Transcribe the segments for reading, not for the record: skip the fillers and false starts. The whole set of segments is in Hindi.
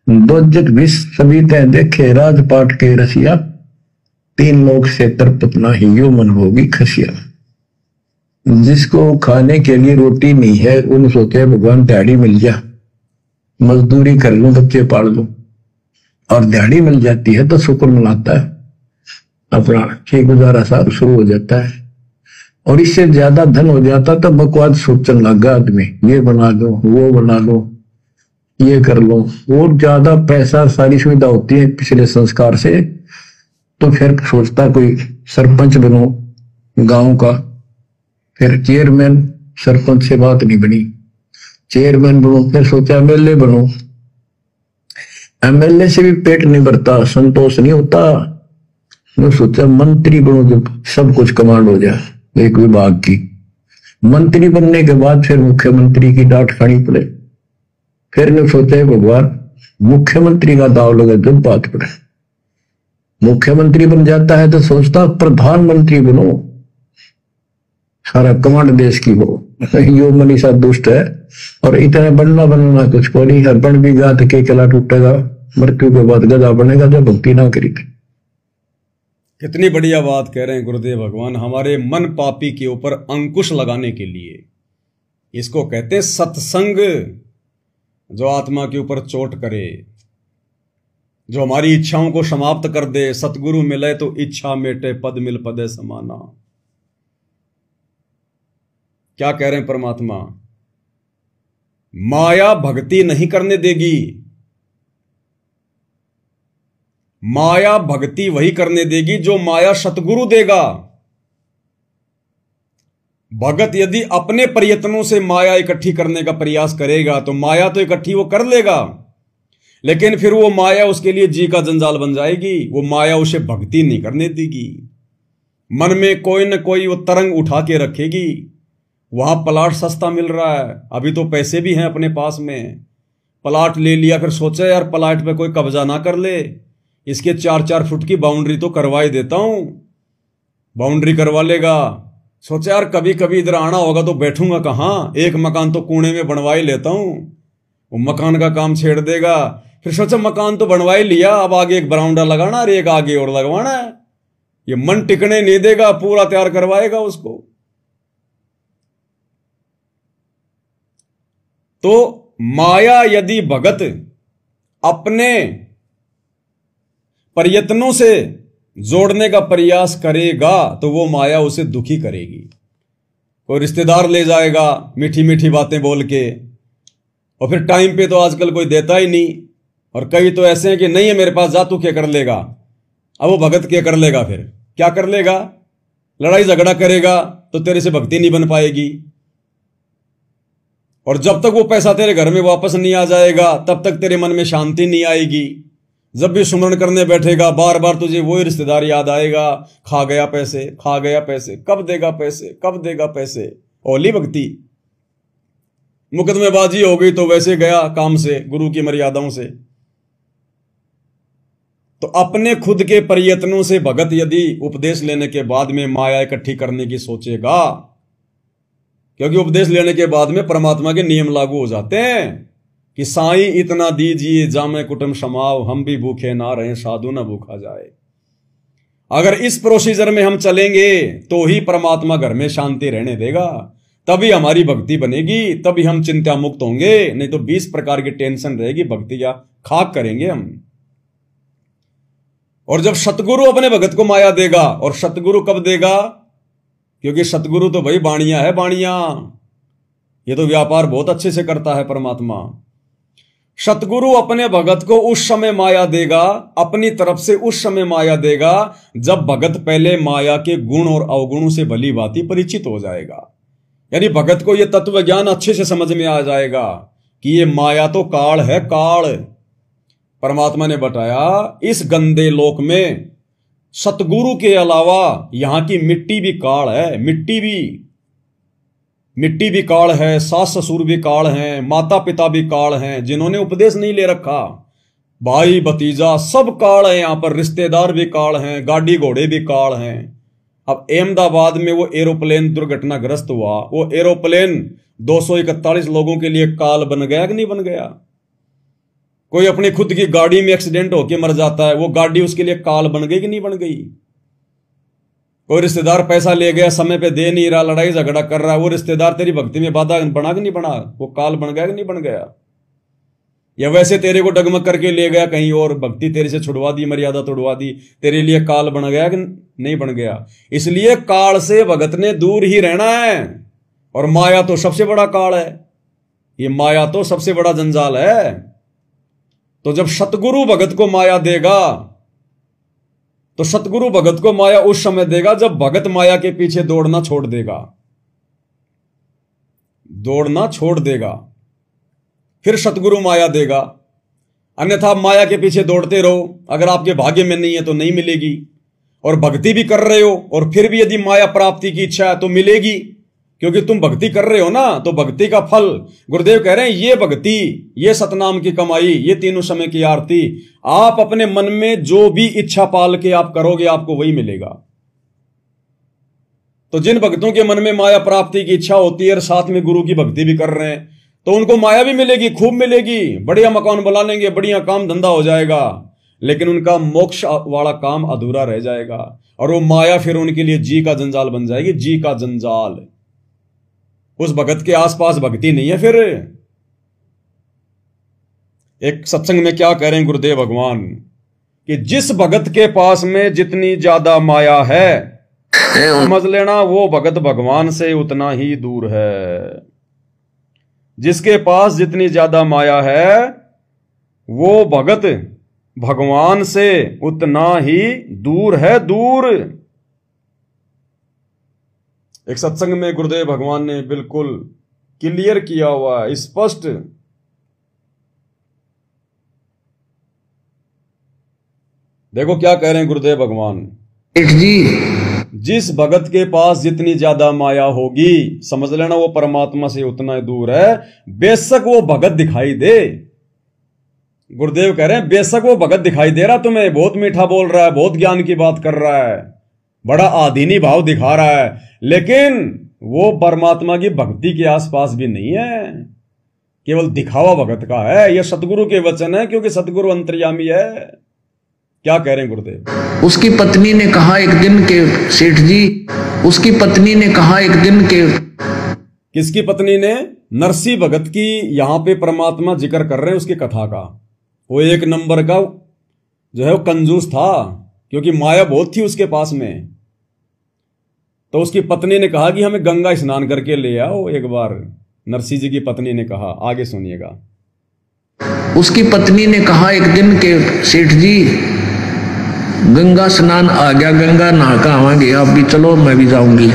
दोजक विष सभी तय देखे राजपाट के रसिया, तीन लोक से तरपत नाही यो मन होगी खसिया। जिसको खाने के लिए रोटी नहीं है उन सोचे भगवान दिहाड़ी मिल जा, मजदूरी कर लूं बच्चे पाल लूं, और दिहाड़ी मिल जाती है तो शुक्र मनाता है, अपना ठीक गुजारा साहब शुरू हो जाता है। और इससे ज्यादा धन हो जाता तो बकवास सोचने लगा आदमी, ये बना लो वो बना लो ये कर लो। और ज्यादा पैसा सारी सुविधा होती है पिछले संस्कार से, तो फिर सोचता कोई सरपंच बनो गांव का, फिर चेयरमैन, सरपंच से बात नहीं बनी, चेयरमैन बनो, फिर सोचा एमएलए बनो, एमएलए से भी पेट नहीं भरता, संतोष नहीं होता, मैं सोचा मंत्री बनो जब सब कुछ कमांड हो जाए एक विभाग की। मंत्री बनने के बाद फिर मुख्यमंत्री की डांट खानी पड़े, फिर ने सोचा भगवान मुख्यमंत्री का दाव लगे जब बात पड़े। मुख्यमंत्री बन जाता है तो सोचता प्रधानमंत्री बनो, सारा कमांड देश की हो। यो मनीषा दुष्ट है और इतना बनना कुछ को नहीं है, बन भी गया तो के किला टूटेगा, मृत्यु के बाद गधा बनेगा जब भक्ति ना करेगी। कितनी बढ़िया बात कह रहे हैं गुरुदेव भगवान, हमारे मन पापी के ऊपर अंकुश लगाने के लिए। इसको कहते हैं सत्संग, जो आत्मा के ऊपर चोट करे, जो हमारी इच्छाओं को समाप्त कर दे। सतगुरु मिले तो इच्छा मेटे, पद मिल पदे समाना। क्या कह रहे हैं परमात्मा, माया भक्ति नहीं करने देगी, माया भक्ति वही करने देगी जो माया सतगुरु देगा। भगत यदि अपने प्रयत्नों से माया इकट्ठी करने का प्रयास करेगा तो माया तो इकट्ठी वो कर लेगा, लेकिन फिर वो माया उसके लिए जी का जंजाल बन जाएगी। वो माया उसे भक्ति नहीं करने देगी। मन में कोई न कोई वो तरंग उठा के रखेगी। वहां प्लाट सस्ता मिल रहा है, अभी तो पैसे भी हैं अपने पास में, प्लाट ले लिया, फिर सोचा यार प्लाट पे कोई कब्जा ना कर ले, इसके 4-4 फुट की बाउंड्री तो करवा ही देता हूं। बाउंड्री करवा लेगा, सोचा यार कभी कभी इधर आना होगा तो बैठूंगा कहां, एक मकान तो कोने में बनवा ही लेता हूं। वो मकान का काम छेड़ देगा, फिर सोचा मकान तो बनवा ही लिया, अब आगे एक बरामदा लगाना और एक आगे और लगवाना है। ये मन टिकने नहीं देगा, पूरा तैयार करवाएगा उसको। तो माया यदि भगत अपने प्रयत्नों से जोड़ने का प्रयास करेगा तो वो माया उसे दुखी करेगी। कोई रिश्तेदार ले जाएगा मीठी मीठी बातें बोल के, और फिर टाइम पे तो आजकल कोई देता ही नहीं, और कई तो ऐसे हैं कि नहीं है मेरे पास, जा तू क्या कर लेगा। अब वो भगत क्या कर लेगा, फिर क्या कर लेगा, लड़ाई झगड़ा करेगा तो तेरे से भक्ति नहीं बन पाएगी। और जब तक वो पैसा तेरे घर में वापस नहीं आ जाएगा तब तक तेरे मन में शांति नहीं आएगी। जब भी सुमरण करने बैठेगा बार बार तुझे वही रिश्तेदार याद आएगा, खा गया पैसे, खा गया पैसे, कब देगा पैसे, कब देगा पैसे। ओली भक्ति, मुकदमेबाजी हो गई तो वैसे गया काम से, गुरु की मर्यादाओं से। तो अपने खुद के प्रयत्नों से भगत यदि उपदेश लेने के बाद में माया इकट्ठी करने की सोचेगा, क्योंकि उपदेश लेने के बाद में परमात्मा के नियम लागू हो जाते हैं कि साईं इतना दीजिए जामे कुटुंब समाओ, हम भी भूखे ना रहे साधु ना भूखा जाए। अगर इस प्रोसीजर में हम चलेंगे तो ही परमात्मा घर में शांति रहने देगा, तभी हमारी भक्ति बनेगी, तभी हम चिंता मुक्त होंगे। नहीं तो 20 प्रकार की टेंशन रहेगी, भक्ति या खाक करेंगे हम। और जब सतगुरु अपने भगत को माया देगा, और सतगुरु कब देगा, क्योंकि सतगुरु तो भाई बाणिया है, बाणिया, ये तो व्यापार बहुत अच्छे से करता है परमात्मा। सतगुरु अपने भगत को उस समय माया देगा, अपनी तरफ से उस समय माया देगा जब भगत पहले माया के गुण और अवगुणों से भली भांति परिचित हो जाएगा। यानी भगत को यह तत्व ज्ञान अच्छे से समझ में आ जाएगा कि ये माया तो काल है, काल। परमात्मा ने बताया इस गंदे लोक में सतगुरु के अलावा यहां की मिट्टी भी काल है, मिट्टी भी काल है, सास ससुर भी काल हैं, माता पिता भी काल हैं, जिन्होंने उपदेश नहीं ले रखा, भाई भतीजा सब काल है यहां पर, रिश्तेदार भी काल हैं, गाड़ी घोड़े भी काल हैं। अब अहमदाबाद में वो एरोप्लेन दुर्घटनाग्रस्त हुआ, वो एरोप्लेन 241 लोगों के लिए काल बन गया कि नहीं बन गया। कोई अपनी खुद की गाड़ी में एक्सीडेंट होकर मर जाता है, वो गाड़ी उसके लिए काल बन गई कि नहीं बन गई? कोई रिश्तेदार पैसा ले गया, समय पे दे नहीं रहा, लड़ाई झगड़ा कर रहा है, वो रिश्तेदार तेरी भक्ति में बाधा बना कि नहीं बना? वो काल बन गया कि नहीं बन गया? या वैसे तेरे को डगमग करके ले गया कहीं और, भक्ति तेरे से छुड़वा दी, मर्यादा तोड़वा दी, तेरे लिए काल बन गया कि नहीं बन गया? इसलिए काल से भगत ने दूर ही रहना है। और माया तो सबसे बड़ा काल है, ये माया तो सबसे बड़ा जंजाल है। तो जब सतगुरु भगत को माया देगा, तो सतगुरु भगत को माया उस समय देगा जब भगत माया के पीछे दौड़ना छोड़ देगा, दौड़ना छोड़ देगा, फिर सतगुरु माया देगा। अन्यथा माया के पीछे दौड़ते रहो, अगर आपके भाग्य में नहीं है तो नहीं मिलेगी। और भक्ति भी कर रहे हो और फिर भी यदि माया प्राप्ति की इच्छा है तो मिलेगी, क्योंकि तुम भक्ति कर रहे हो ना, तो भक्ति का फल गुरुदेव कह रहे हैं, ये भक्ति, ये सतनाम की कमाई, ये तीनों समय की आरती, आप अपने मन में जो भी इच्छा पाल के आप करोगे आपको वही मिलेगा। तो जिन भक्तों के मन में माया प्राप्ति की इच्छा होती है और साथ में गुरु की भक्ति भी कर रहे हैं, तो उनको माया भी मिलेगी, खूब मिलेगी, बढ़िया मकान बना लेंगे, बढ़िया काम धंधा हो जाएगा, लेकिन उनका मोक्ष वाला काम अधूरा रह जाएगा। और वो माया फिर उनके लिए जी का जंजाल बन जाएगी, जी का जंजाल। उस भगत के आसपास भक्ति नहीं है। फिर एक सत्संग में क्या कह रहे हैं गुरुदेव भगवान कि जिस भगत के पास में जितनी ज्यादा माया है, समझ लेना वो भगत भगवान से उतना ही दूर है। जिसके पास जितनी ज्यादा माया है वो भगत भगवान से उतना ही दूर है, दूर। एक सत्संग में गुरुदेव भगवान ने बिल्कुल क्लियर किया हुआ है, स्पष्ट। देखो क्या कह रहे हैं गुरुदेव भगवान जी, जिस भगत के पास जितनी ज्यादा माया होगी, समझ लेना वो परमात्मा से उतना ही दूर है। बेशक वो भगत दिखाई दे, गुरुदेव कह रहे हैं बेशक वो भगत दिखाई दे रहा तुम्हें, बहुत मीठा बोल रहा है, बहुत ज्ञान की बात कर रहा है, बड़ा आधीनी भाव दिखा रहा है, लेकिन वो परमात्मा की भक्ति के आसपास भी नहीं है, केवल दिखावा भगत का है। यह सतगुरु के वचन है, क्योंकि सतगुरु अंतर्यामी है। क्या कह रहे हैं गुरुदेव? उसकी पत्नी ने कहा एक दिन के, सेठ जी, उसकी पत्नी ने कहा एक दिन के, किसकी पत्नी ने? नरसी भगत की। यहां पे परमात्मा जिक्र कर रहे हैं उसकी कथा का। वो एक नंबर का जो है वो कंजूस था, क्योंकि माया बहुत थी उसके पास में। तो उसकी पत्नी ने कहा कि हमें गंगा स्नान करके ले आओ एक बार। नरसी जी की पत्नी ने कहा, आगे सुनिएगा। उसकी पत्नी ने कहा एक दिन के, सेठ जी गंगा स्नान आ गया, गंगा नहा कर आवांगे, आप भी चलो, मैं भी जाऊंगी।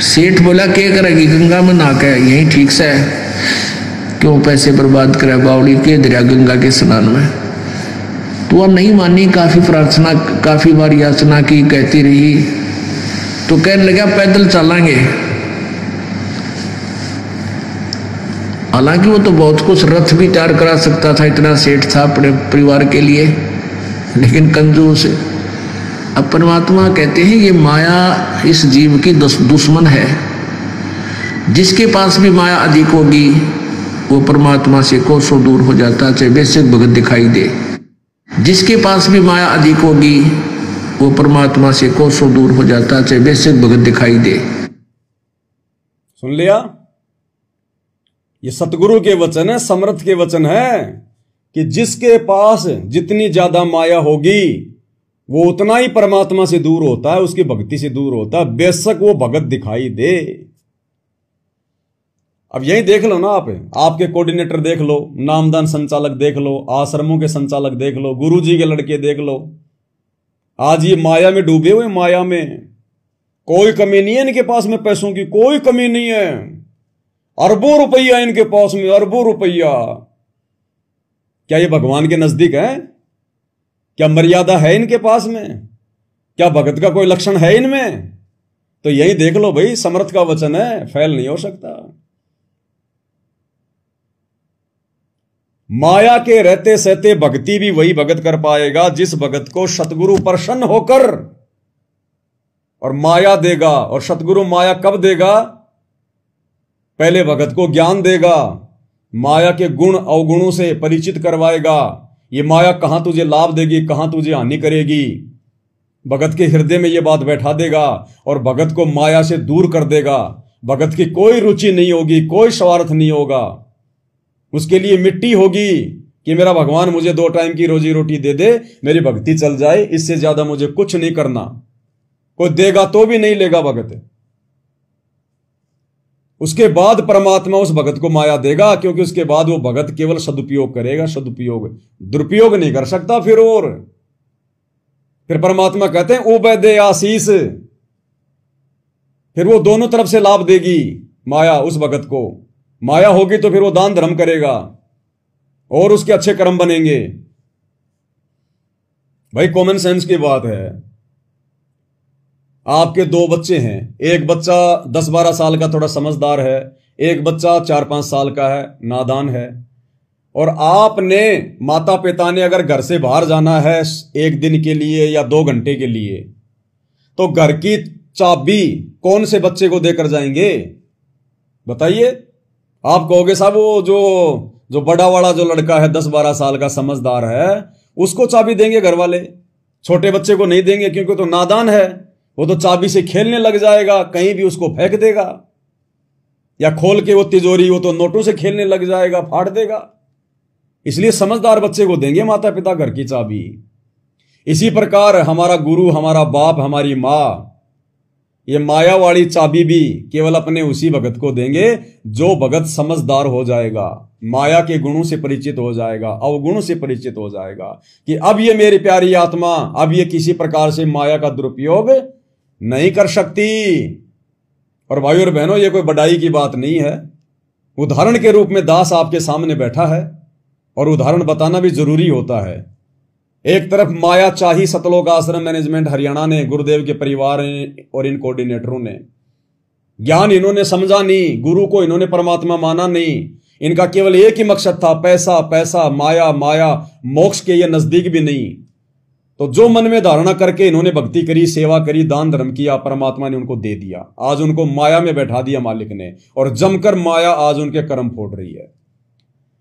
सेठ बोला क्या करेगी गंगा में नहा के, यही ठीक से है, क्यों पैसे बर्बाद करे बावड़ी के दरिया गंगा के स्नान में। तो वह नहीं मानी, काफी प्रार्थना, काफी बार याचना की, कहती रही, तो कहने लगा पैदल चलेंगे। हालांकि वो तो बहुत कुछ रथ भी तैयार करा सकता था, इतना सेठ था अपने परिवार के लिए, लेकिन कंजूस। अब परमात्मा कहते हैं ये माया इस जीव की दुश्मन है। जिसके पास भी माया अधिक होगी वो परमात्मा से कोसों दूर हो जाता, चाहे बेशक भगत दिखाई दे। जिसके पास भी माया अधिक होगी वो परमात्मा से कोसों दूर हो जाता, चाहे बेशक भगत दिखाई दे। सुन लिया? ये सतगुरु के वचन है, समर्थ के वचन है कि जिसके पास जितनी ज्यादा माया होगी वो उतना ही परमात्मा से दूर होता है, उसकी भक्ति से दूर होता है, बेशक वो भगत दिखाई दे। अब यही देख लो ना, आपके कोऑर्डिनेटर देख लो, नामदान संचालक देख लो, आश्रमों के संचालक देख लो, गुरुजी के लड़के देख लो, आज ये माया में डूबे हुए। माया में कोई कमी नहीं है इनके पास में, पैसों की कोई कमी नहीं है, अरबों रुपया इनके पास में, अरबों रुपया। क्या ये भगवान के नजदीक है? क्या मर्यादा है इनके पास में? क्या भगत का कोई लक्षण है इनमें? तो यही देख लो भाई, समर्थ का वचन है, फैल नहीं हो सकता। माया के रहते सहते भक्ति भी वही भगत कर पाएगा जिस भगत को सतगुरु प्रसन्न होकर और माया देगा। और सतगुरु माया कब देगा? पहले भगत को ज्ञान देगा, माया के गुण अवगुणों से परिचित करवाएगा। ये माया कहां तुझे लाभ देगी, कहां तुझे हानि करेगी, भगत के हृदय में ये बात बैठा देगा और भगत को माया से दूर कर देगा। भगत की कोई रुचि नहीं होगी, कोई स्वार्थ नहीं होगा। उसके लिए मिट्टी होगी कि मेरा भगवान मुझे 2 टाइम की रोजी रोटी दे दे, मेरी भक्ति चल जाए, इससे ज्यादा मुझे कुछ नहीं करना। कोई देगा तो भी नहीं लेगा भगत। उसके बाद परमात्मा उस भगत को माया देगा, क्योंकि उसके बाद वो भगत केवल सदुपयोग करेगा, सदुपयोग, दुरुपयोग नहीं कर सकता। फिर परमात्मा कहते हैं उबय दे आशीष। फिर वो दोनों तरफ से लाभ देगी माया उस भगत को। माया होगी तो फिर वो दान धर्म करेगा और उसके अच्छे कर्म बनेंगे। भाई कॉमन सेंस की बात है। आपके 2 बच्चे हैं, एक बच्चा 10-12 साल का थोड़ा समझदार है, एक बच्चा 4-5 साल का है, नादान है। और आपने, माता पिता ने अगर घर से बाहर जाना है 1 दिन के लिए या 2 घंटे के लिए, तो घर की चाबी कौन से बच्चे को देकर जाएंगे बताइए? आप कहोगे साहब वो जो बड़ा वाला जो लड़का है 10-12 साल का समझदार है, उसको चाबी देंगे घर वाले, छोटे बच्चे को नहीं देंगे, क्योंकि तो नादान है, वो तो चाबी से खेलने लग जाएगा, कहीं भी उसको फेंक देगा, या खोल के वो तिजोरी, वो तो नोटों से खेलने लग जाएगा, फाड़ देगा। इसलिए समझदार बच्चे को देंगे माता पिता घर की चाबी। इसी प्रकार हमारा गुरु, हमारा बाप, हमारी मां, ये माया वाली चाबी भी केवल अपने उसी भगत को देंगे जो भगत समझदार हो जाएगा, माया के गुणों से परिचित हो जाएगा, अवगुणों से परिचित हो जाएगा कि अब ये मेरी प्यारी आत्मा, अब ये किसी प्रकार से माया का दुरुपयोग नहीं कर सकती। और भाई और बहनों, ये कोई बड़ाई की बात नहीं है। उदाहरण के रूप में दास आपके सामने बैठा है और उदाहरण बताना भी जरूरी होता है। एक तरफ माया चाही सतलोक आश्रम मैनेजमेंट हरियाणा ने, गुरुदेव के परिवार और इन कोऑर्डिनेटरों ने ज्ञान इन्होंने समझा नहीं, गुरु को इन्होंने परमात्मा माना नहीं, इनका केवल एक ही मकसद था, पैसा पैसा, माया माया, मोक्ष के ये नजदीक भी नहीं। तो जो मन में धारणा करके इन्होंने भक्ति करी, सेवा करी, दान धर्म किया, परमात्मा ने उनको दे दिया। आज उनको माया में बैठा दिया मालिक ने, और जमकर माया आज उनके कर्म फोड़ रही है।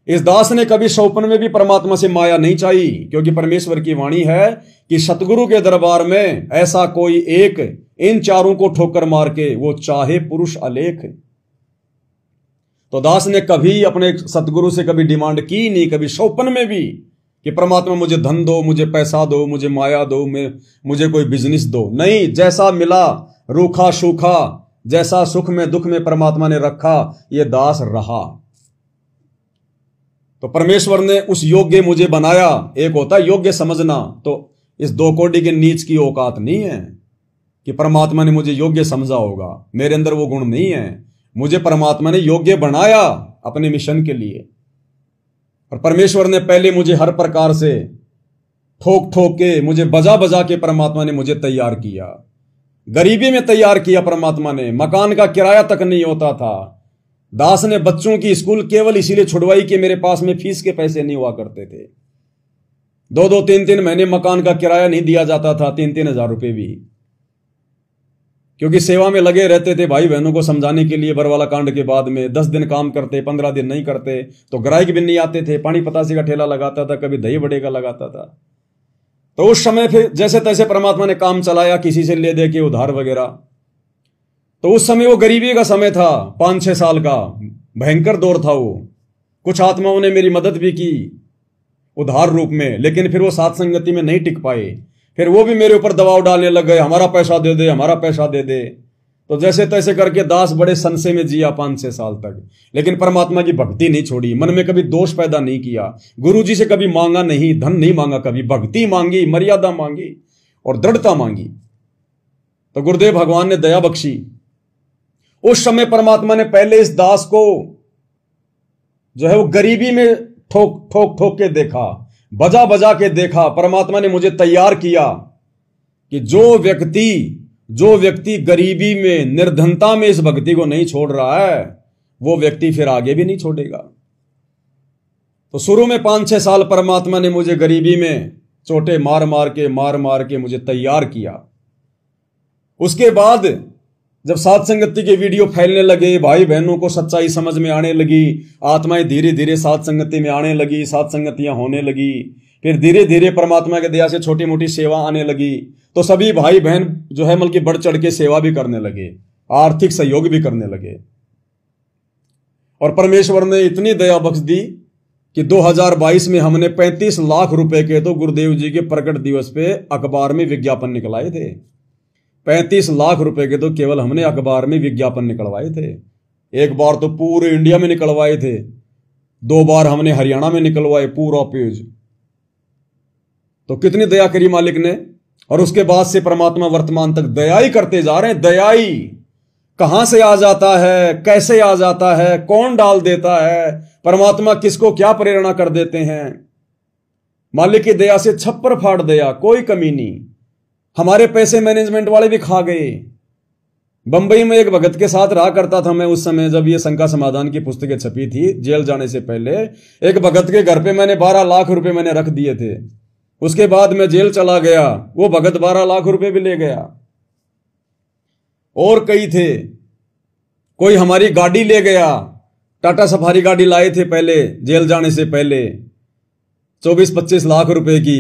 इस दास ने कभी स्वप्न में भी परमात्मा से माया नहीं चाहिए, क्योंकि परमेश्वर की वाणी है कि सतगुरु के दरबार में ऐसा कोई एक इन चारों को ठोकर मार के वो चाहे पुरुष अलेख। तो दास ने कभी अपने सतगुरु से कभी डिमांड की नहीं, कभी स्वप्न में भी, कि परमात्मा मुझे धन दो, मुझे पैसा दो, मुझे माया दो, मुझे कोई बिजनेस दो। नहीं, जैसा मिला रूखा सूखा, जैसा सुख में दुख में परमात्मा ने रखा, ये दास रहा। तो परमेश्वर ने उस योग्य मुझे बनाया। एक होता है योग्य समझना, तो इस 2 कोटि के नीच की औकात नहीं है कि परमात्मा ने मुझे योग्य समझा होगा। मेरे अंदर वो गुण नहीं है। मुझे परमात्मा ने योग्य बनाया अपने मिशन के लिए। और परमेश्वर ने पहले मुझे हर प्रकार से ठोक ठोक के, मुझे बजा बजा के परमात्मा ने मुझे तैयार किया। गरीबी में तैयार किया परमात्मा ने, मकान का किराया तक नहीं होता था। दास ने बच्चों की स्कूल केवल इसीलिए छुड़वाई कि मेरे पास में फीस के पैसे नहीं हुआ करते थे। 2-2, 3-3 महीने मकान का किराया नहीं दिया जाता था, 3-3 हजार रुपए भी, क्योंकि सेवा में लगे रहते थे भाई बहनों को समझाने के लिए। बरवाला कांड के बाद में 10 दिन काम करते, 15 दिन नहीं करते, तो ग्राहक भी नहीं आते थे। पानी पतासी का ठेला लगाता था, कभी दही बड़े का लगाता था। तो उस समय फिर जैसे तैसे परमात्मा ने काम चलाया, किसी से ले दे के उधार वगैरह। तो उस समय वो गरीबी का समय था, 5-6 साल का भयंकर दौर था वो। कुछ आत्माओं ने मेरी मदद भी की उधार रूप में, लेकिन फिर वो साथ संगति में नहीं टिक पाए। फिर वो भी मेरे ऊपर दबाव डालने लग गए, हमारा पैसा दे दे, हमारा पैसा दे दे। तो जैसे तैसे करके दास बड़े संशय में जिया 5-6 साल तक, लेकिन परमात्मा की भक्ति नहीं छोड़ी। मन में कभी दोष पैदा नहीं किया, गुरु जी से कभी मांगा नहीं, धन नहीं मांगा, कभी भक्ति मांगी, मर्यादा मांगी और दृढ़ता मांगी। तो गुरुदेव भगवान ने दया बख्शी। उस समय परमात्मा ने पहले इस दास को जो है वो गरीबी में ठोक ठोक ठोक के देखा, बजा बजा के देखा। परमात्मा ने मुझे तैयार किया कि जो व्यक्ति गरीबी में, निर्धनता में इस भक्ति को नहीं छोड़ रहा है, वो व्यक्ति फिर आगे भी नहीं छोड़ेगा। तो शुरू में 5-6 साल परमात्मा ने मुझे गरीबी में चोटे मार मार के मुझे तैयार किया। उसके बाद जब साध संगति के वीडियो फैलने लगे, भाई बहनों को सच्चाई समझ में आने लगी, आत्माएं धीरे धीरे साध संगति में आने लगी, साध संगतियां होने लगी, फिर धीरे धीरे परमात्मा के दया से छोटी मोटी सेवा आने लगी, तो सभी भाई बहन जो है बल्कि बढ़ चढ़ के सेवा भी करने लगे, आर्थिक सहयोग भी करने लगे। और परमेश्वर ने इतनी दया बख्श दी कि 2022 में हमने 35 लाख रुपए के तो गुरुदेव जी के प्रकट दिवस पे अखबार में विज्ञापन निकलाए थे। 35 लाख रुपए के तो केवल हमने अखबार में विज्ञापन निकलवाए थे। एक बार तो पूरे इंडिया में निकलवाए थे, 2 बार हमने हरियाणा में निकलवाए पूरा पेज। तो कितनी दया करी मालिक ने। और उसके बाद से परमात्मा वर्तमान तक दया ही करते जा रहे हैं। दया ही कहां से आ जाता है, कैसे आ जाता है, कौन डाल देता है, परमात्मा किसको क्या प्रेरणा कर देते हैं। मालिक की दया से छप्पर फाड़ दिया, कोई कमी नहीं। हमारे पैसे मैनेजमेंट वाले भी खा गए। बंबई में एक भगत के साथ रहा करता था मैं उस समय, जब ये शंका समाधान की पुस्तकें छपी थी जेल जाने से पहले। एक भगत के घर पे मैंने 12 लाख रुपए मैंने रख दिए थे। उसके बाद मैं जेल चला गया, वो भगत 12 लाख रुपए भी ले गया। और कई थे, कोई हमारी गाड़ी ले गया, टाटा सफारी गाड़ी लाए थे पहले जेल जाने से पहले 24-25 लाख रुपए की।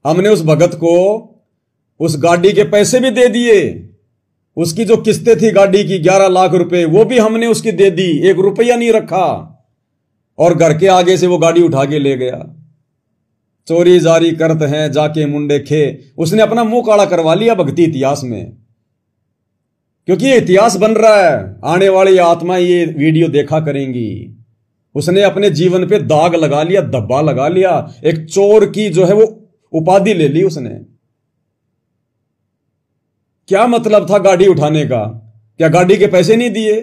हमने उस भगत को उस गाड़ी के पैसे भी दे दिए। उसकी जो किस्तें थी गाड़ी की 11 लाख रुपए, वो भी हमने उसकी दे दी, 1 रुपया नहीं रखा। और घर के आगे से वो गाड़ी उठा के ले गया। चोरी जारी करत हैं जाके मुंडे खे, उसने अपना मुंह काला करवा लिया भक्ति इतिहास में, क्योंकि ये इतिहास बन रहा है। आने वाली आत्माएं ये वीडियो देखा करेंगी। उसने अपने जीवन पे दाग लगा लिया, धब्बा लगा लिया, एक चोर की जो है वो उपाधि ले ली उसने। क्या मतलब था गाड़ी उठाने का? क्या गाड़ी के पैसे नहीं दिए?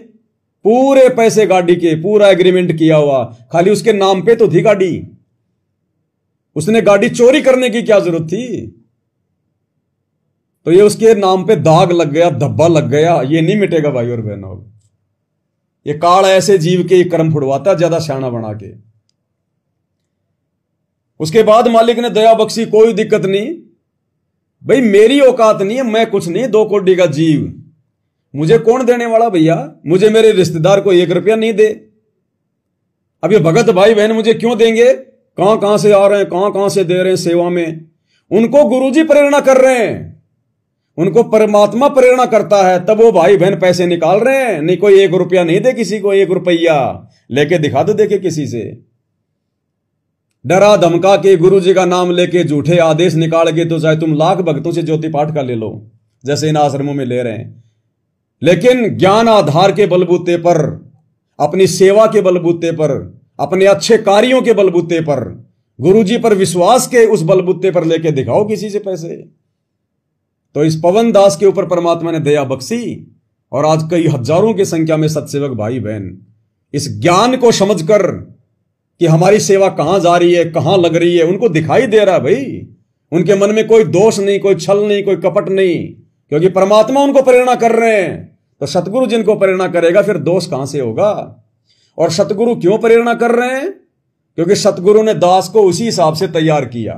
पूरे पैसे गाड़ी के, पूरा एग्रीमेंट किया हुआ, खाली उसके नाम पे तो थी गाड़ी। उसने गाड़ी चोरी करने की क्या जरूरत थी? तो ये उसके नाम पे दाग लग गया, धब्बा लग गया, ये नहीं मिटेगा भाई और बहनों। ये काल ऐसे जीव के कर्म फुड़वाता ज्यादा शाना बना के। उसके बाद मालिक ने दया बख्शी, कोई दिक्कत नहीं भाई, मेरी औकात नहीं है, मैं कुछ नहीं, 2 कोटी का जीव, मुझे कौन देने वाला भैया? मुझे मेरे रिश्तेदार को 1 रुपया नहीं दे। अब ये भगत भाई बहन मुझे क्यों देंगे? कहां कहां से आ रहे हैं, कहां कहां से दे रहे हैं सेवा में। उनको गुरुजी प्रेरणा कर रहे हैं, उनको परमात्मा प्रेरणा करता है, तब वो भाई बहन पैसे निकाल रहे हैं। नहीं कोई 1 रुपया नहीं दे किसी को, 1 रुपया लेके दिखा दो देखे किसी से। डरा धमका के गुरु जी का नाम लेके झूठे आदेश निकाल के तो चाहे तुम लाख भक्तों से ज्योति पाठ का ले लो, जैसे इन आश्रमों में ले रहे हैं। लेकिन ज्ञान आधार के बलबूते पर, अपनी सेवा के बलबूते पर, अपने अच्छे कार्यों के बलबूते पर, गुरु जी पर विश्वास के उस बलबूते पर लेके दिखाओ किसी से पैसे। तो इस पवन दास के ऊपर परमात्मा ने दया बख्शी और आज कई हजारों की संख्या में सत्सेवक भाई बहन इस ज्ञान को समझकर कि हमारी सेवा कहां जा रही है, कहां लग रही है, उनको दिखाई दे रहा है भाई। उनके मन में कोई दोष नहीं, कोई छल नहीं, कोई कपट नहीं, क्योंकि परमात्मा उनको प्रेरणा कर रहे हैं। तो सतगुरु जिनको प्रेरणा करेगा फिर दोष कहां से होगा? और सतगुरु क्यों प्रेरणा कर रहे हैं? क्योंकि सतगुरु ने दास को उसी हिसाब से तैयार किया।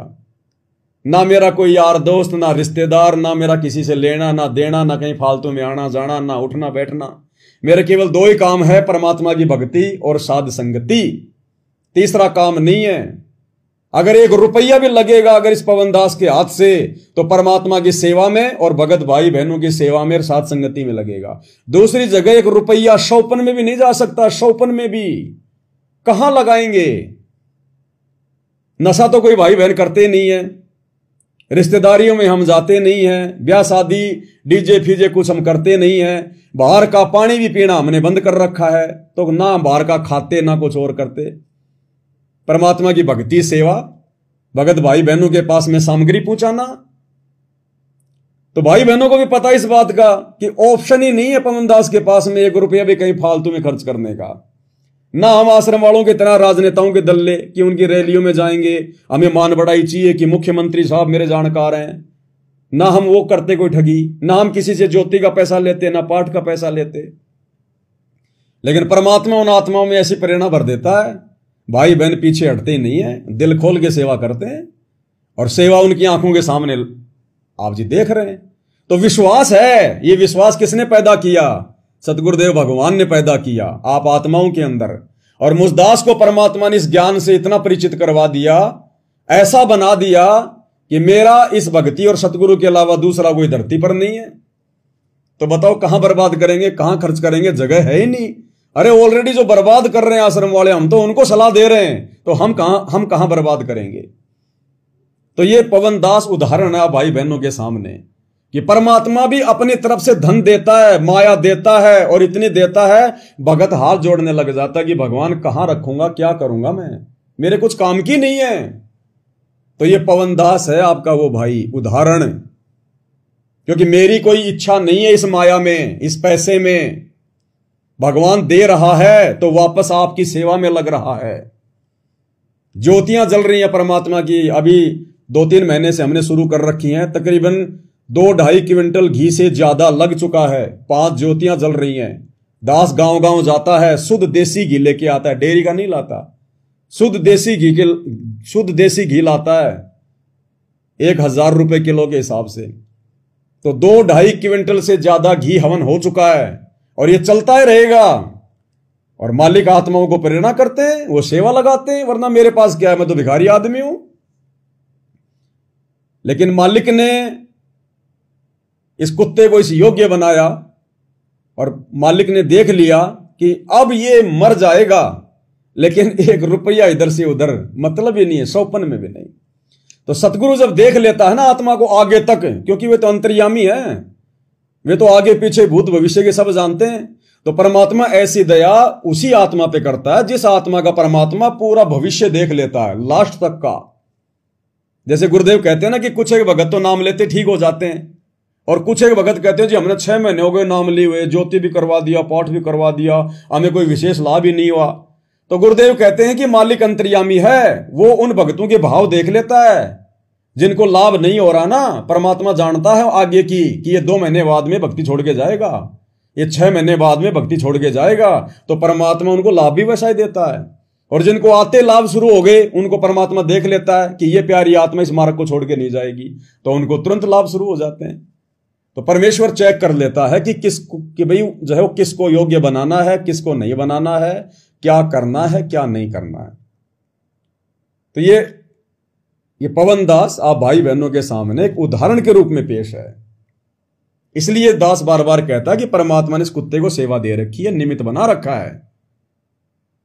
ना मेरा कोई यार दोस्त, ना रिश्तेदार, ना मेरा किसी से लेना ना देना, ना कहीं फालतू में आना जाना, ना उठना बैठना। मेरे केवल 2 ही काम है, परमात्मा की भक्ति और साध संगति। तीसरा काम नहीं है। अगर 1 रुपया भी लगेगा अगर इस पवन दास के हाथ से, तो परमात्मा की सेवा में और भगत भाई बहनों की सेवा में और साध संगति में लगेगा। दूसरी जगह 1 रुपया शौपन में भी नहीं जा सकता। शौपन में भी कहां लगाएंगे? नशा तो कोई भाई बहन करते नहीं है, रिश्तेदारियों में हम जाते नहीं हैं, ब्याह शादी डीजे फीजे कुछ हम करते नहीं हैं, बाहर का पानी भी पीना हमने बंद कर रखा है, तो ना बाहर का खाते ना कुछ और करते। परमात्मा की भक्ति सेवा, भगत भाई बहनों के पास में सामग्री पहुंचाना। तो भाई बहनों को भी पता इस बात का कि ऑप्शन ही नहीं है पवन दास के पास में 1 रुपया भी कहीं फालतू में खर्च करने का। ना हम आश्रम वालों की तरह राजनेताओं के दल्ले कि उनकी रैलियों में जाएंगे, हमें मान बढ़ाई चाहिए कि मुख्यमंत्री साहब मेरे जानकार हैं। ना हम वो करते कोई ठगी, ना हम किसी से ज्योति का पैसा लेते, ना पाठ का पैसा लेते। लेकिन परमात्मा उन आत्माओं में ऐसी प्रेरणा भर देता है, भाई बहन पीछे हटते ही नहीं है, दिल खोल के सेवा करते हैं और सेवा उनकी आंखों के सामने आप जी देख रहे हैं। तो विश्वास है, ये विश्वास किसने पैदा किया? सतगुरुदेव भगवान ने पैदा किया आप आत्माओं के अंदर। और मुझदास को परमात्मा ने इस ज्ञान से इतना परिचित करवा दिया, ऐसा बना दिया कि मेरा इस भक्ति और सतगुरु के अलावा दूसरा कोई धरती पर नहीं है। तो बताओ कहां बर्बाद करेंगे, कहां खर्च करेंगे? जगह है ही नहीं। अरे ऑलरेडी जो बर्बाद कर रहे हैं आश्रम वाले, हम तो उनको सलाह दे रहे हैं, तो हम कहां बर्बाद करेंगे? तो ये पवन दास उदाहरण है भाई बहनों के सामने कि परमात्मा भी अपनी तरफ से धन देता है, माया देता है, और इतनी देता है भगत हाथ जोड़ने लग जाता है कि भगवान कहां रखूंगा, क्या करूंगा मैं, मेरे कुछ काम की नहीं है। तो ये पवन दास है आपका वो भाई उदाहरण, क्योंकि मेरी कोई इच्छा नहीं है इस माया में, इस पैसे में। भगवान दे रहा है तो वापस आपकी सेवा में लग रहा है। ज्योतियां जल रही हैं परमात्मा की, अभी 2-3 महीने से हमने शुरू कर रखी हैं, तकरीबन 2-2.5 क्विंटल घी से ज्यादा लग चुका है। 5 ज्योतियां जल रही हैं। दास गांव गांव जाता है, शुद्ध देसी घी लेके आता है, डेयरी का नहीं लाता, शुद्ध देसी घी लाता है 1000 रुपए किलो के हिसाब से। तो 2-2.5 क्विंटल से ज्यादा घी हवन हो चुका है, और ये चलता ही रहेगा। और मालिक आत्माओं को प्रेरणा करते हैं, वो सेवा लगाते हैं, वरना मेरे पास क्या है, मैं तो भिखारी आदमी हूं। लेकिन मालिक ने इस कुत्ते को इस योग्य बनाया, और मालिक ने देख लिया कि अब ये मर जाएगा, लेकिन 1 रुपया इधर से उधर मतलब ही नहीं है, 100पन में भी नहीं। तो सतगुरु जब देख लेता है ना आत्मा को आगे तक, क्योंकि वे तो अंतर्यामी है, वे तो आगे पीछे भूत भविष्य के सब जानते हैं, तो परमात्मा ऐसी दया उसी आत्मा पे करता है जिस आत्मा का परमात्मा पूरा भविष्य देख लेता है, लास्ट तक का। जैसे गुरुदेव कहते हैं ना कि कुछ एक भगत तो नाम लेते ठीक हो जाते हैं, और कुछ एक भगत कहते हैं जी हमने 6 महीने हो गए नाम लिए हुए, ज्योति भी करवा दिया, पाठ भी करवा दिया, हमें कोई विशेष लाभ ही नहीं हुआ। तो गुरुदेव कहते हैं कि मालिक अंतर्यामी है, वो उन भक्तों के भाव देख लेता है जिनको लाभ नहीं हो रहा ना। परमात्मा जानता है आगे की कि ये 2 महीने बाद में भक्ति छोड़ के जाएगा, ये 6 महीने बाद में भक्ति छोड़ के जाएगा, तो परमात्मा उनको लाभ भी वैसा ही देता है। और जिनको आते लाभ शुरू हो गए, उनको परमात्मा देख लेता है कि ये प्यारी आत्मा इस मार्ग को छोड़ के नहीं जाएगी, तो उनको तुरंत लाभ शुरू हो जाते हैं। तो परमेश्वर चेक कर लेता है कि भाई जो है वो किसको योग्य बनाना है, किसको नहीं बनाना है, क्या करना है, क्या नहीं करना है। तो ये पवन दास आप भाई बहनों के सामने एक उदाहरण के रूप में पेश है। इसलिए दास बार बार कहता है कि परमात्मा ने इस कुत्ते को सेवा दे रखी है, निमित्त बना रखा है।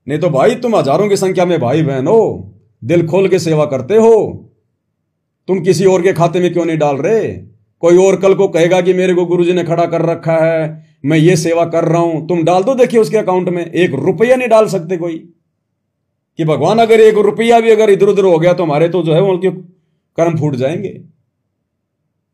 नहीं तो भाई तुम हजारों की संख्या में भाई बहन हो, दिल खोल के सेवा करते हो, तुम किसी और के खाते में क्यों नहीं डाल रहे? कोई और कल को कहेगा कि मेरे को गुरुजी ने खड़ा कर रखा है, मैं ये सेवा कर रहा हूं, तुम डाल दो, देखिए उसके अकाउंट में 1 रुपया नहीं डाल सकते कोई, कि भगवान अगर 1 रुपया भी अगर इधर उधर हो गया तो हमारे तो जो है उनके कर्म फूट जाएंगे।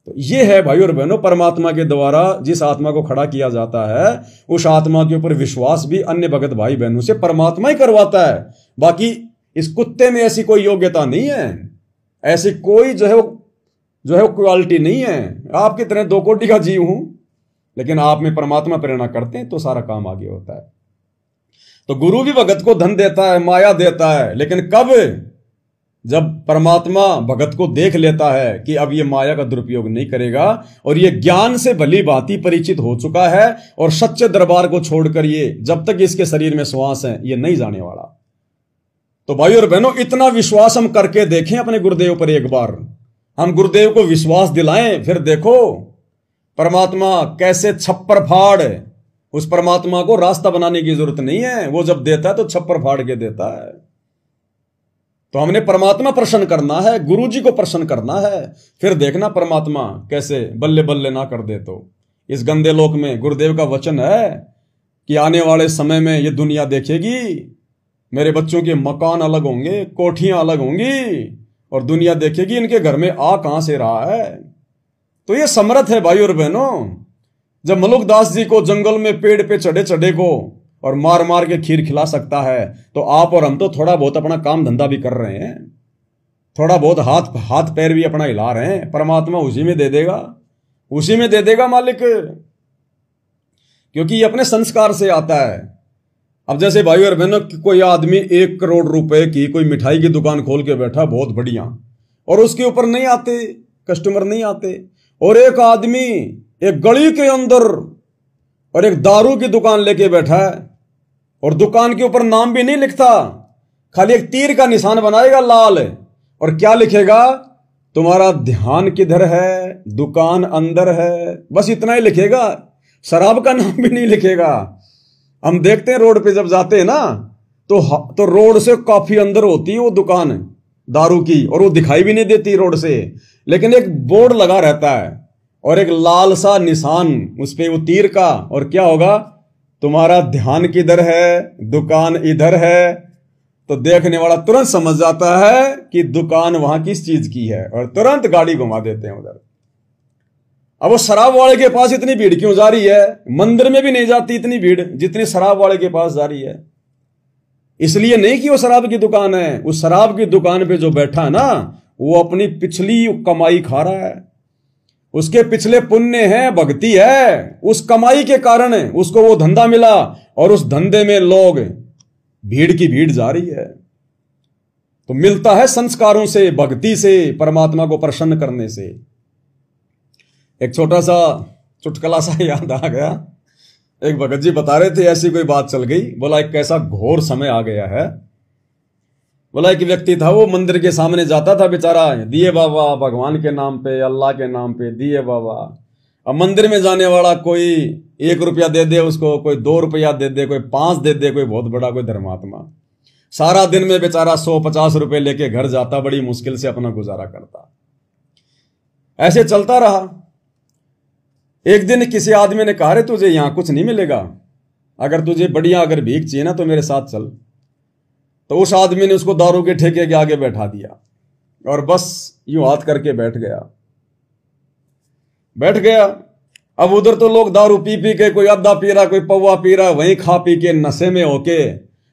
तो ये है भाई और बहनों, परमात्मा के द्वारा जिस आत्मा को खड़ा किया जाता है, उस आत्मा के ऊपर विश्वास भी अन्य भगत भाई बहनों से परमात्मा ही करवाता है। बाकी इस कुत्ते में ऐसी कोई योग्यता नहीं है, ऐसी कोई जो है वो क्वालिटी नहीं है। आपकी तरह 2 कोटि का जीव हूं, लेकिन आप में परमात्मा प्रेरणा करते हैं तो सारा काम आगे होता है। तो गुरु भी भगत को धन देता है, माया देता है, लेकिन कब? जब परमात्मा भगत को देख लेता है कि अब ये माया का दुरुपयोग नहीं करेगा, और ये ज्ञान से भली भांति परिचित हो चुका है, और सच्चे दरबार को छोड़कर ये जब तक इसके शरीर में श्वास है ये नहीं जाने वाला। तो भाई और बहनों, इतना विश्वास हम करके देखें अपने गुरुदेव पर, एक बार हम गुरुदेव को विश्वास दिलाएं, फिर देखो परमात्मा कैसे छप्पर फाड़। उस परमात्मा को रास्ता बनाने की जरूरत नहीं है, वो जब देता है तो छप्पर फाड़ के देता है। तो हमने परमात्मा प्रसन्न करना है, गुरु जी को प्रसन्न करना है, फिर देखना परमात्मा कैसे बल्ले बल्ले ना कर दे। तो इस गंदे लोक में गुरुदेव का वचन है कि आने वाले समय में ये दुनिया देखेगी, मेरे बच्चों के मकान अलग होंगे, कोठियां अलग होंगी, और दुनिया देखेगी इनके घर में आ कहां से रहा है। तो ये समर्थ है भाई और बहनों। जब मलुकदास जी को जंगल में पेड़ पे चढ़े को और मार मार के खीर खिला सकता है, तो आप और हम तो थोड़ा बहुत अपना काम धंधा भी कर रहे हैं, थोड़ा बहुत हाथ पैर भी अपना हिला रहे हैं। परमात्मा उसी में दे देगा, उसी में दे देगा मालिक, क्योंकि ये अपने संस्कार से आता है। अब जैसे भाई और बहनों, कोई आदमी 1 करोड़ रुपए की कोई मिठाई की दुकान खोल के बैठा, बहुत बढ़िया, और उसके ऊपर नहीं आते कस्टमर, नहीं आते, और एक आदमी एक गली के अंदर और एक दारू की दुकान लेके बैठा है और दुकान के ऊपर नाम भी नहीं लिखता, खाली एक तीर का निशान बनाएगा लाल, और क्या लिखेगा, तुम्हारा ध्यान किधर है, दुकान अंदर है, बस इतना ही लिखेगा, शराब का नाम भी नहीं लिखेगा। हम देखते हैं रोड पे जब जाते हैं ना तो रोड से काफी अंदर होती है वो दुकान दारू की, और वो दिखाई भी नहीं देती रोड से, लेकिन एक बोर्ड लगा रहता है और एक लाल सा निशान उस पे वो तीर का, और क्या होगा, तुम्हारा ध्यान किधर है, दुकान इधर है। तो देखने वाला तुरंत समझ जाता है कि दुकान वहां किस चीज की है, और तुरंत गाड़ी घुमा देते हैं उधर। अब वो शराब वाले के पास इतनी भीड़ क्यों जा रही है, मंदिर में भी नहीं जाती इतनी भीड़ जितनी शराब वाले के पास जा रही है। इसलिए नहीं कि वो शराब की दुकान है, उस शराब की दुकान पे जो बैठा है ना, वो अपनी पिछली कमाई खा रहा है, उसके पिछले पुण्य है, भक्ति है, उस कमाई के कारण उसको वो धंधा मिला, और उस धंधे में लोग भीड़ की भीड़ जा रही है। तो मिलता है संस्कारों से, भक्ति से, परमात्मा को प्रसन्न करने से। एक छोटा सा चुटकुला सा याद आ गया। एक भगत जी बता रहे थे, ऐसी कोई बात चल गई, बोला एक कैसा घोर समय आ गया है। बोला एक व्यक्ति था, वो मंदिर के सामने जाता था बेचारा, दिए बाबा भगवान के नाम पे, अल्लाह के नाम पे, दिए बाबा। अब मंदिर में जाने वाला कोई 1 रुपया दे दे उसको, कोई 2 रुपया दे दे, कोई 5 दे दे, कोई बहुत बड़ा कोई धर्मात्मा। सारा दिन में बेचारा 100-50 रुपए लेके घर जाता, बड़ी मुश्किल से अपना गुजारा करता। ऐसे चलता रहा। एक दिन किसी आदमी ने कहा, रे तुझे यहां कुछ नहीं मिलेगा, अगर तुझे बढ़िया अगर भीख चाहिए ना तो मेरे साथ चल। तो उस आदमी ने उसको दारू के ठेके के आगे बैठा दिया और बस यूं हाथ करके बैठ गया। अब उधर तो लोग दारू पी पी के, कोई अद्धा पी रहा, कोई पौवा पी रहा, वहीं खा पी के नशे में होके,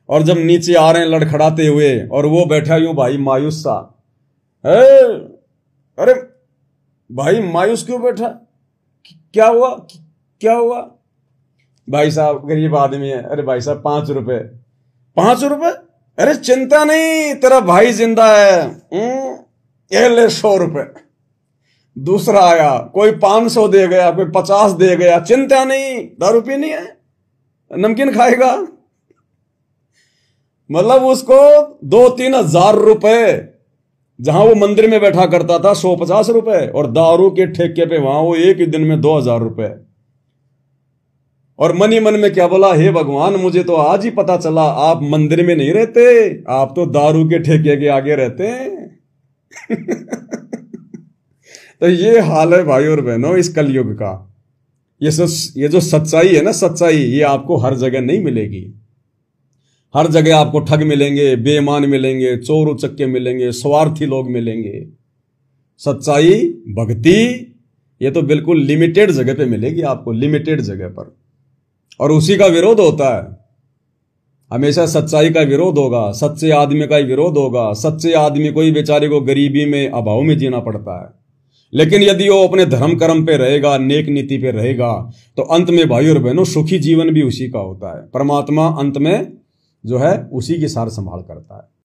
और जब नीचे आ रहे हैं लड़खड़ाते हुए, और वो बैठा यूं भाई मायूस सा। अरे भाई मायूस क्यों बैठा, क्या हुआ? भाई साहब गरीब आदमी है। अरे भाई साहब 5 रुपए। 5 रुपए? अरे चिंता नहीं, तेरा भाई जिंदा है, ये ले 100 रुपए। दूसरा आया, कोई 500 दे गया, कोई 50 दे गया, चिंता नहीं, दारू पीनी है, नमकीन खाएगा। मतलब उसको 2-3 हजार रुपए, जहां वो मंदिर में बैठा करता था 150 रुपए, और दारू के ठेके पे वहां वो एक ही दिन में 2000 रुपए। और मन ही मन में क्या बोला, हे भगवान मुझे तो आज ही पता चला आप मंदिर में नहीं रहते, आप तो दारू के ठेके के आगे रहते हैं। तो ये हाल है भाई और बहनों इस कलयुग का। ये जो सच्चाई है ना, सच्चाई ये आपको हर जगह नहीं मिलेगी। हर जगह आपको ठग मिलेंगे, बेईमान मिलेंगे, चोर उचक्के मिलेंगे, स्वार्थी लोग मिलेंगे। सच्चाई, भक्ति ये तो बिल्कुल लिमिटेड जगह पे मिलेगी आपको, लिमिटेड जगह पर। और उसी का विरोध होता है, हमेशा सच्चाई का विरोध होगा, सच्चे आदमी का ही विरोध होगा। सच्चे आदमी को ही बेचारे को गरीबी में, अभाव में जीना पड़ता है। लेकिन यदि वो अपने धर्म कर्म पे रहेगा, नेक नीति पे रहेगा, तो अंत में भाई और बहनों सुखी जीवन भी उसी का होता है। परमात्मा अंत में जो है उसी की सार संभाल करता है।